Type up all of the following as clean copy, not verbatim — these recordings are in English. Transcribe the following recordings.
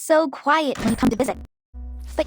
so quiet when you come to visit. But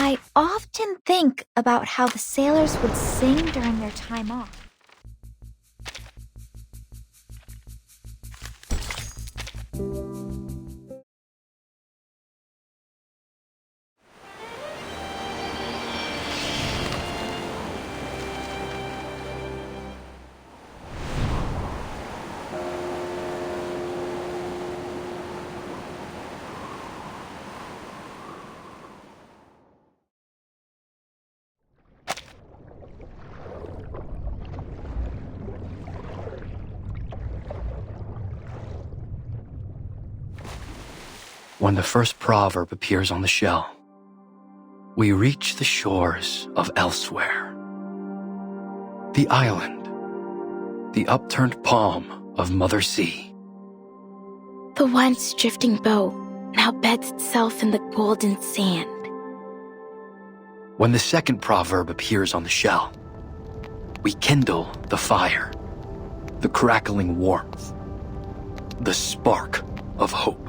I often think about how the sailors would sing during their time off. When the first proverb appears on the shell, we reach the shores of elsewhere. The island, the upturned palm of Mother Sea. The once drifting boat now beds itself in the golden sand. When the second proverb appears on the shell, we kindle the fire, the crackling warmth, the spark of hope.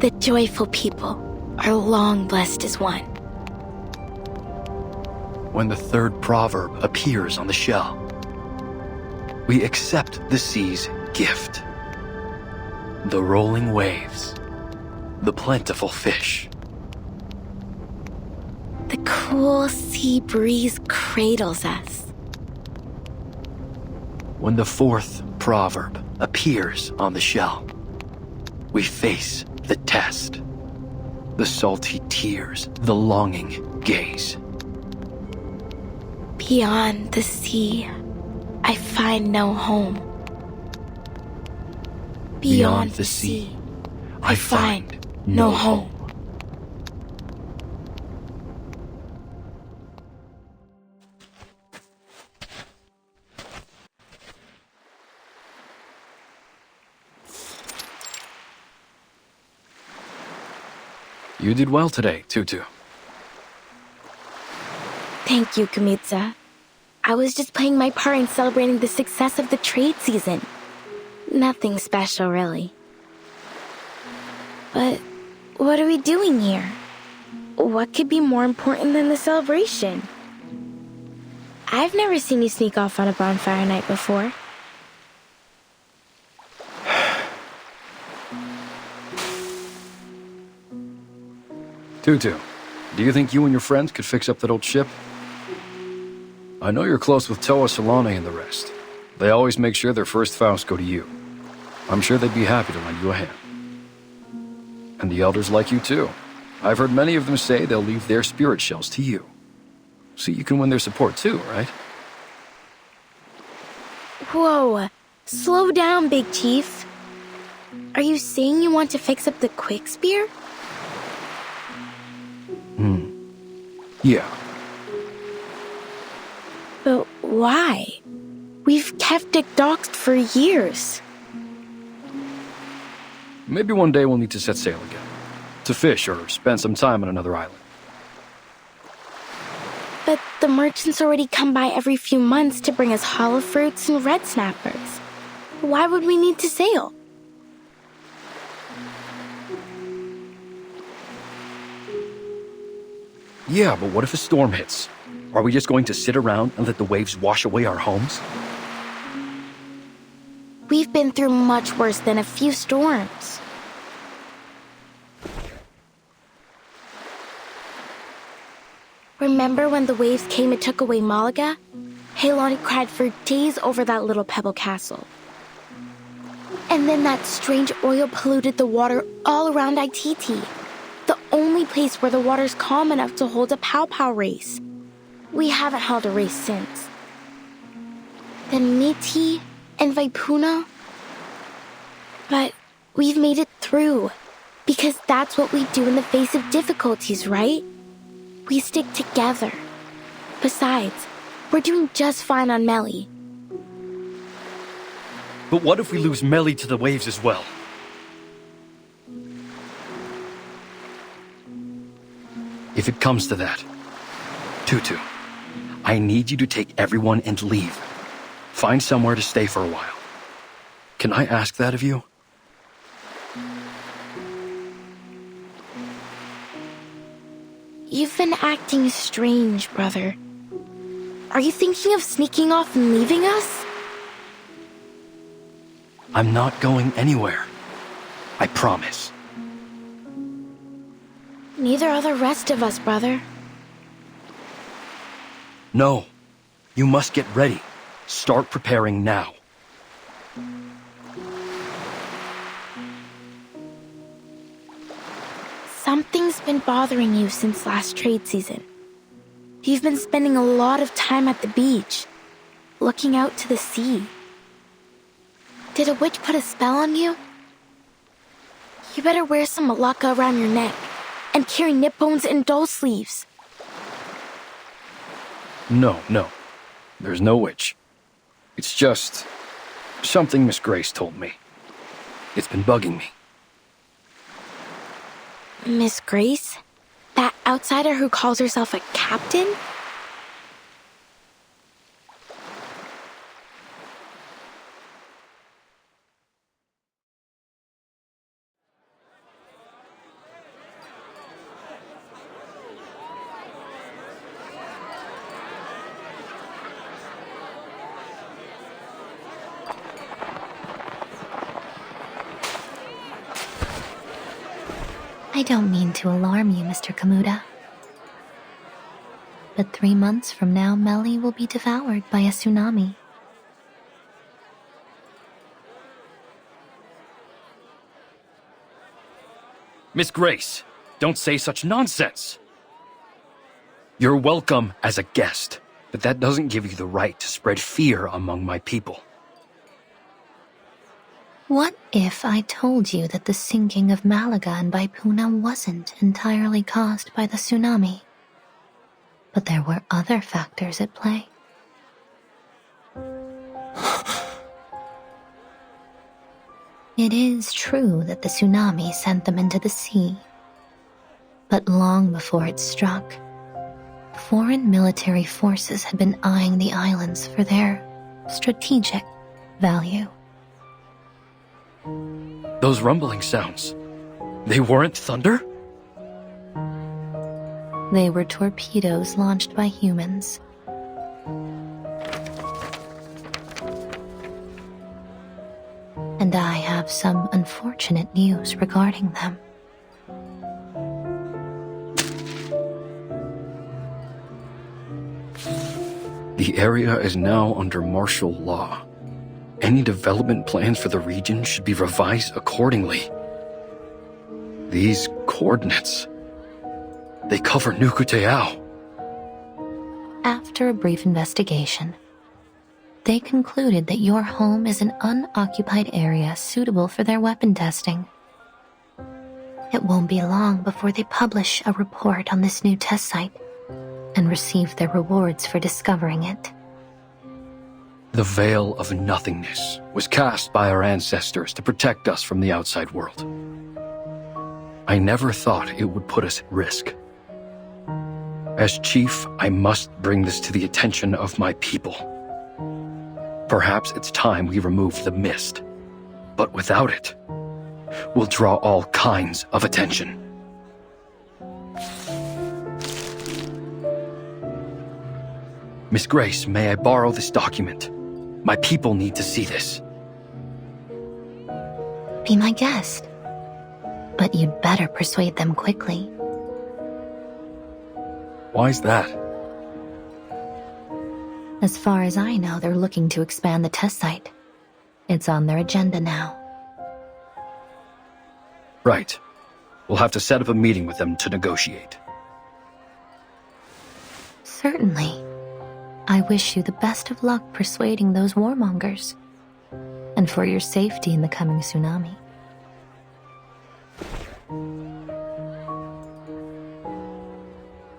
The joyful people are long blessed as one. When the third proverb appears on the shell, we accept the sea's gift. The rolling waves, the plentiful fish. The cool sea breeze cradles us. When the fourth proverb appears on the shell, we face the test, the salty tears, the longing gaze. Beyond the sea, I find no home. Beyond the sea, I find no home. You did well today, Tutu. Thank you, Kamitsa. I was just playing my part in celebrating the success of the trade season. Nothing special, really. But what are we doing here? What could be more important than the celebration? I've never seen you sneak off on a bonfire night before. Tutu, do you think you and your friends could fix up that old ship? I know you're close with Toa, Solane, and the rest. They always make sure their first Faust go to you. I'm sure they'd be happy to lend you a hand. And the elders like you too. I've heard many of them say they'll leave their spirit shells to you. So you can win their support too, right? Whoa, slow down, Big Chief. Are you saying you want to fix up the quick spear? Yeah. But why? We've kept it docked for years. Maybe one day we'll need to set sail again. To fish or spend some time on another island. But the merchants already come by every few months to bring us hollow fruits and red snappers. Why would we need to sail? Yeah, but what if a storm hits? Are we just going to sit around and let the waves wash away our homes? We've been through much worse than a few storms. Remember when the waves came and took away Malaga? Helani cried for days over that little pebble castle. And then that strange oil polluted the water all around Ititi, the only place where the water's calm enough to hold a pow-pow race. We haven't held a race since. Then Miti and Vaipuna. But we've made it through, because that's what we do in the face of difficulties, right? We stick together. Besides, we're doing just fine on Melly. But what if we lose Melly to the waves as well? If it comes to that, Tutu, I need you to take everyone and leave. Find somewhere to stay for a while. Can I ask that of you? You've been acting strange, brother. Are you thinking of sneaking off and leaving us? I'm not going anywhere. I promise. Neither are the rest of us, brother. No. You must get ready. Start preparing now. Something's been bothering you since last trade season. You've been spending a lot of time at the beach, looking out to the sea. Did a witch put a spell on you? You better wear some malacca around your neck and carry nippones and doll sleeves. No. There's no witch. It's just something Miss Grace told me. It's been bugging me. Miss Grace? That outsider who calls herself a captain? I don't mean to alarm you, Mr. Kamuda. But 3 months from now, Melly will be devoured by a tsunami. Miss Grace, don't say such nonsense. You're welcome as a guest, but that doesn't give you the right to spread fear among my people. What if I told you that the sinking of Malaga and Vaipuna wasn't entirely caused by the tsunami, but there were other factors at play? It is true that the tsunami sent them into the sea, but long before it struck, foreign military forces had been eyeing the islands for their strategic value. Those rumbling sounds, they weren't thunder? They were torpedoes launched by humans. And I have some unfortunate news regarding them. The area is now under martial law. Any development plans for the region should be revised accordingly. These coordinates, they cover Nukuteao. After a brief investigation, they concluded that your home is an unoccupied area suitable for their weapon testing. It won't be long before they publish a report on this new test site, and received their rewards for discovering it. The veil of nothingness was cast by our ancestors to protect us from the outside world. I never thought it would put us at risk. As chief, I must bring this to the attention of my people. Perhaps it's time we remove the mist, but without it, we'll draw all kinds of attention. Miss Grace, may I borrow this document? My people need to see this. Be my guest. But you'd better persuade them quickly. Why's that? As far as I know, they're looking to expand the test site. It's on their agenda now. Right. We'll have to set up a meeting with them to negotiate. Certainly. I wish you the best of luck persuading those warmongers. And for your safety in the coming tsunami.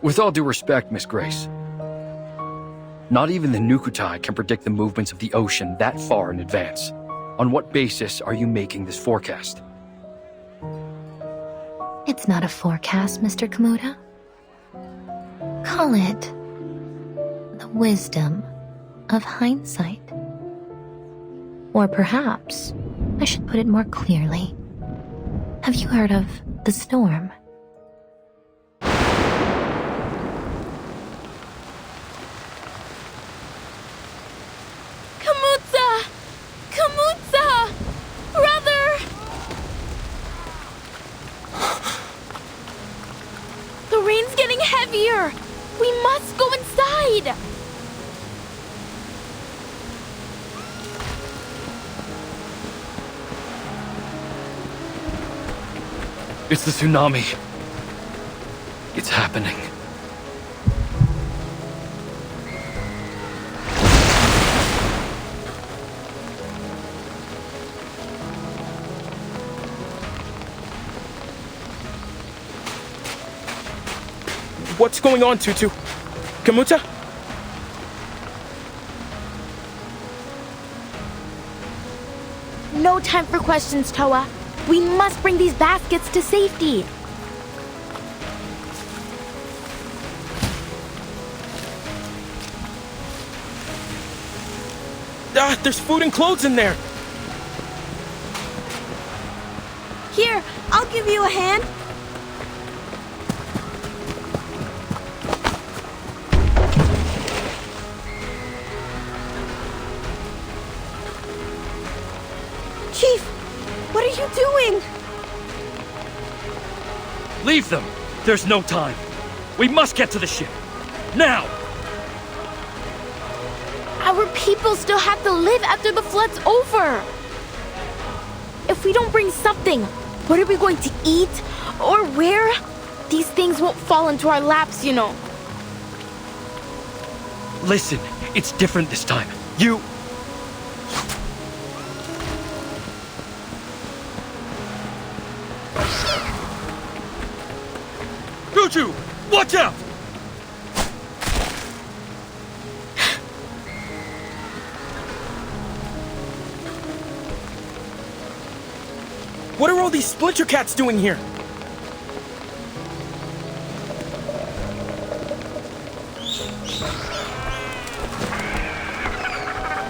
With all due respect, Miss Grace, not even the Nukutai can predict the movements of the ocean that far in advance. On what basis are you making this forecast? It's not a forecast, Mr. Kamuta. Call it the wisdom of hindsight. Or perhaps I should put it more clearly. Have you heard of the storm? Kamutsa! Kamutsa! Brother! The rain's getting heavier! We must go inside! It's the tsunami. It's happening. What's going on, Tutu? Kamuta? No time for questions, Toa. We must bring these baskets to safety. There's food and clothes in there. Here, I'll give you a hand. Chief, what are you doing? Leave them! There's no time. We must get to the ship. Now! Our people still have to live after the flood's over. If we don't bring something, what are we going to eat? Or where? These things won't fall into our laps, you know. Listen, it's different this time. You... Tutu! Watch out! What are all these splinter cats doing here?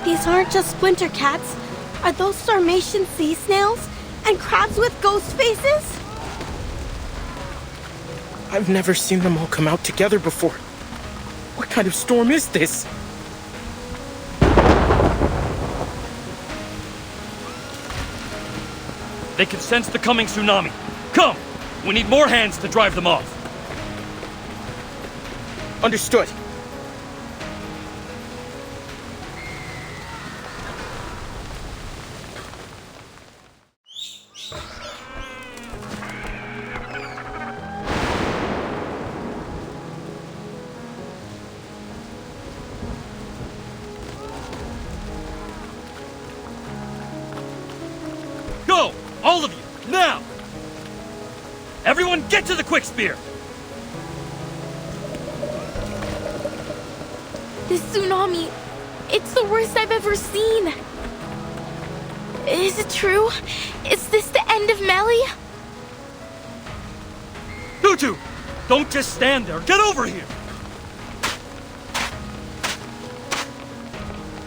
These aren't just splinter cats. Are those Sarmatian sea snails? And crabs with ghost faces? I've never seen them all come out together before. What kind of storm is this? They can sense the coming tsunami. Come! We need more hands to drive them off. Understood. Go! All of you! Now! Everyone get to the quick spear! This tsunami, it's the worst I've ever seen. Is it true? Is this the end of Melly? Tutu! Don't just stand there. Get over here!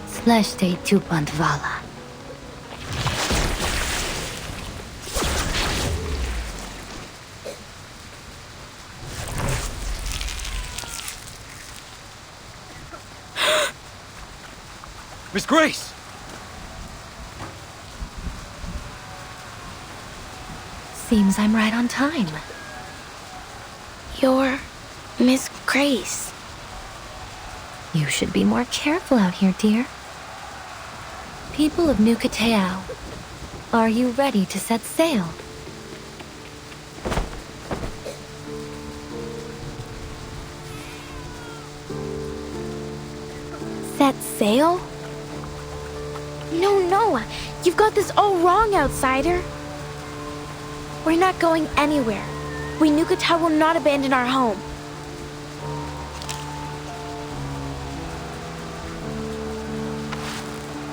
Sleshte Tupantvala. Miss Grace! Seems I'm right on time. You're Miss Grace. You should be more careful out here, dear. People of Nukateao, are you ready to set sail? Set sail? No, you've got this all wrong, outsider. We're not going anywhere. We Nukata will not abandon our home.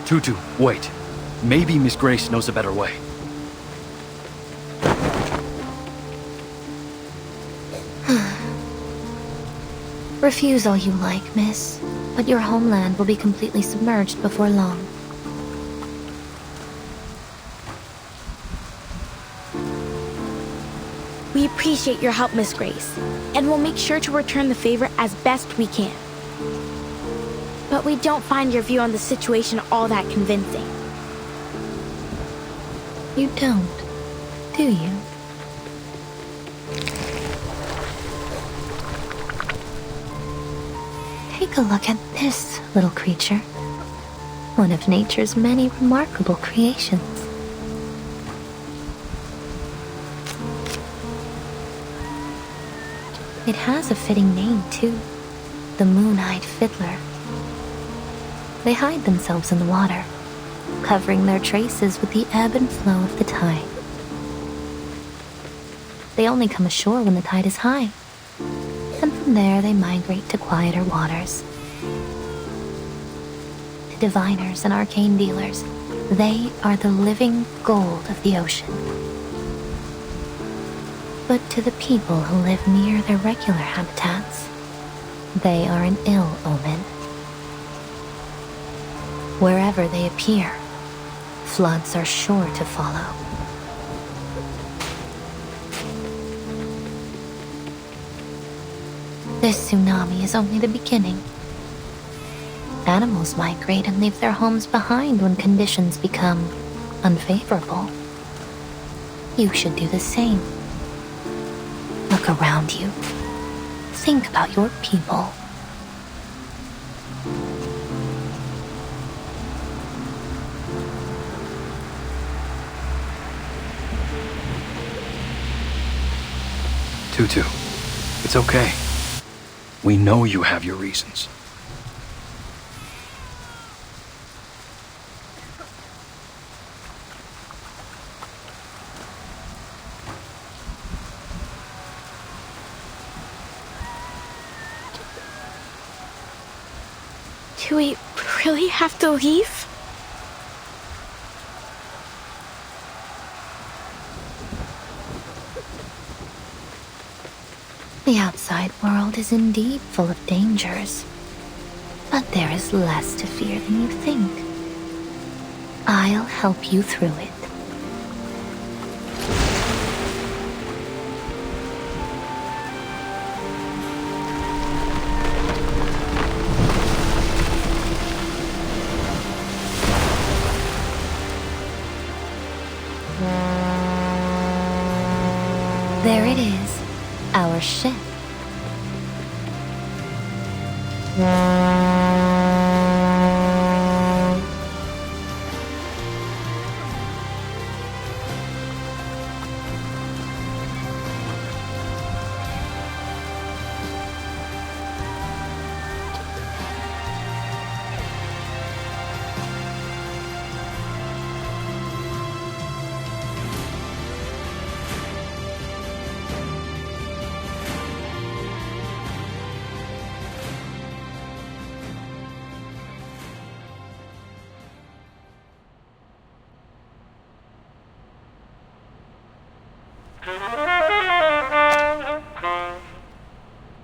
Tutu, wait. Maybe Miss Grace knows a better way. Refuse all you like, miss, but your homeland will be completely submerged before long. We appreciate your help, Miss Grace, and we'll make sure to return the favor as best we can. But we don't find your view on the situation all that convincing. You don't, do you? Take a look at this little creature. One of nature's many remarkable creations. It has a fitting name, too. The Moon-Eyed Fiddler. They hide themselves in the water, covering their traces with the ebb and flow of the tide. They only come ashore when the tide is high, and from there they migrate to quieter waters. To diviners and arcane dealers, they are the living gold of the ocean. But to the people who live near their regular habitats, they are an ill omen. Wherever they appear, floods are sure to follow. This tsunami is only the beginning. Animals migrate and leave their homes behind when conditions become unfavorable. You should do the same. Look around you. Think about your people. Tutu, it's okay. We know you have your reasons. Do we really have to leave? The outside world is indeed full of dangers, but there is less to fear than you think. I'll help you through it. There it is, our ship.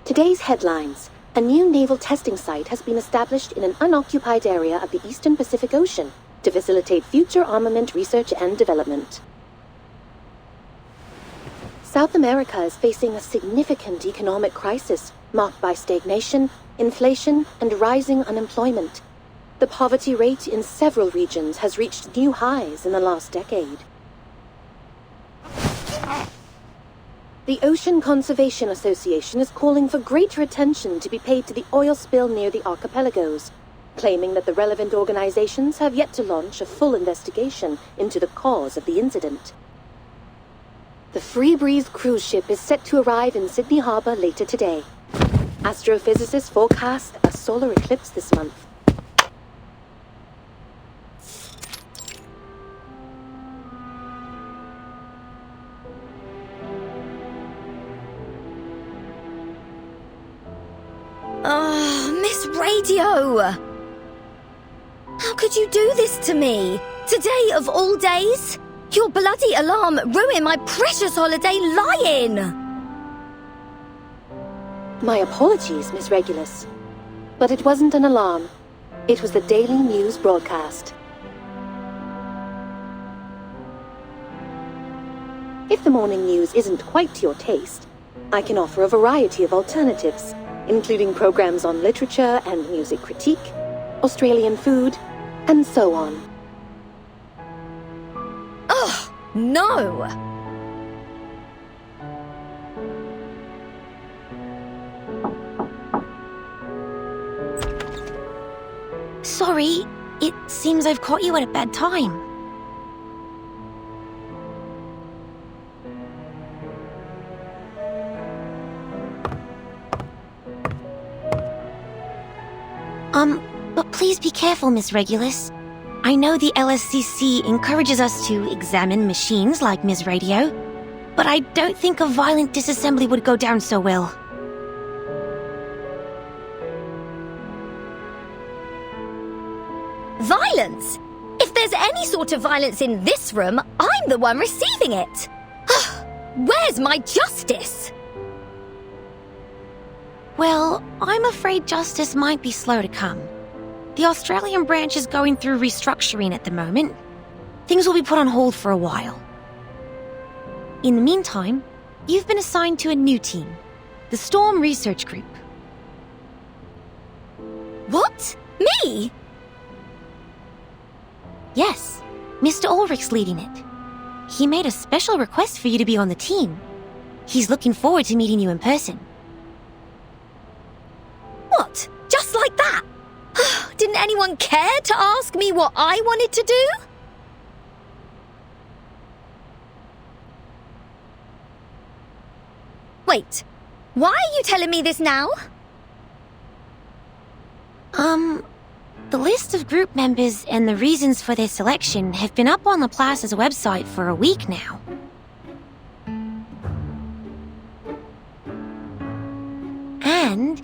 Today's headlines. A new naval testing site has been established in an unoccupied area of the Eastern Pacific Ocean to facilitate future armament research and development. South America is facing a significant economic crisis marked by stagnation, inflation, and rising unemployment. The poverty rate in several regions has reached new highs in the last decade. The Ocean Conservation Association is calling for greater attention to be paid to the oil spill near the archipelagos, claiming that the relevant organizations have yet to launch a full investigation into the cause of the incident. The Free Breeze cruise ship is set to arrive in Sydney Harbour later today. Astrophysicists forecast a solar eclipse this month. Oh, Miss Radio! How could you do this to me? Today of all days? Your bloody alarm ruined my precious holiday lying! My apologies, Miss Regulus. But it wasn't an alarm. It was the daily news broadcast. If the morning news isn't quite to your taste, I can offer a variety of alternatives, including programs on literature and music critique, Australian food, and so on. Ugh, no! Sorry, it seems I've caught you at a bad time. But please be careful, Miss Regulus. I know the LSCC encourages us to examine machines like Ms. Radio, but I don't think a violent disassembly would go down so well. Violence? If there's any sort of violence in this room, I'm the one receiving it! Where's my justice? Well, I'm afraid justice might be slow to come. The Australian branch is going through restructuring at the moment. Things will be put on hold for a while. In the meantime, you've been assigned to a new team, the Storm Research Group. What? Me? Yes, Mr. Ulrich's leading it. He made a special request for you to be on the team. He's looking forward to meeting you in person. What? Just like that? Didn't anyone care to ask me what I wanted to do? Wait, why are you telling me this now? The list of group members and the reasons for their selection have been up on Laplace's website for a week now. And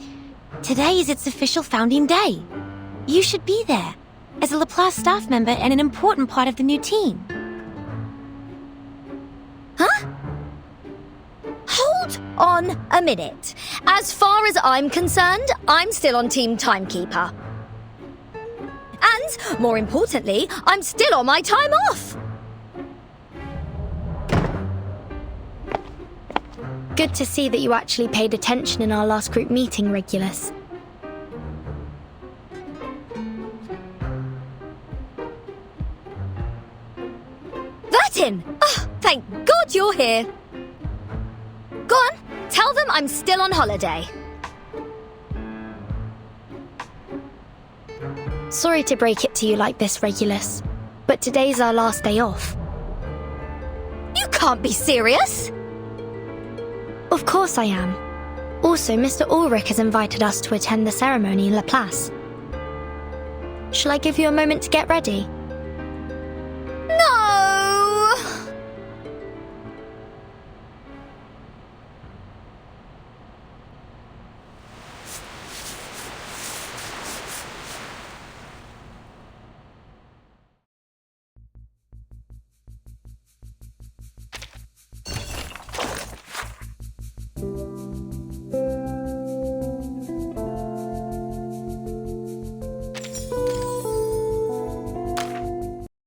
today is its official founding day. You should be there, as a Laplace staff member and an important part of the new team. Huh? Hold on a minute. As far as I'm concerned, I'm still on Team Timekeeper. And, more importantly, I'm still on my time off. Good to see that you actually paid attention in our last group meeting, Regulus. Vertin! Oh, thank God you're here. Go on, tell them I'm still on holiday. Sorry to break it to you like this, Regulus, but today's our last day off. You can't be serious! Of course I am. Also, Mr. Ulrich has invited us to attend the ceremony in Laplace. Shall I give you a moment to get ready?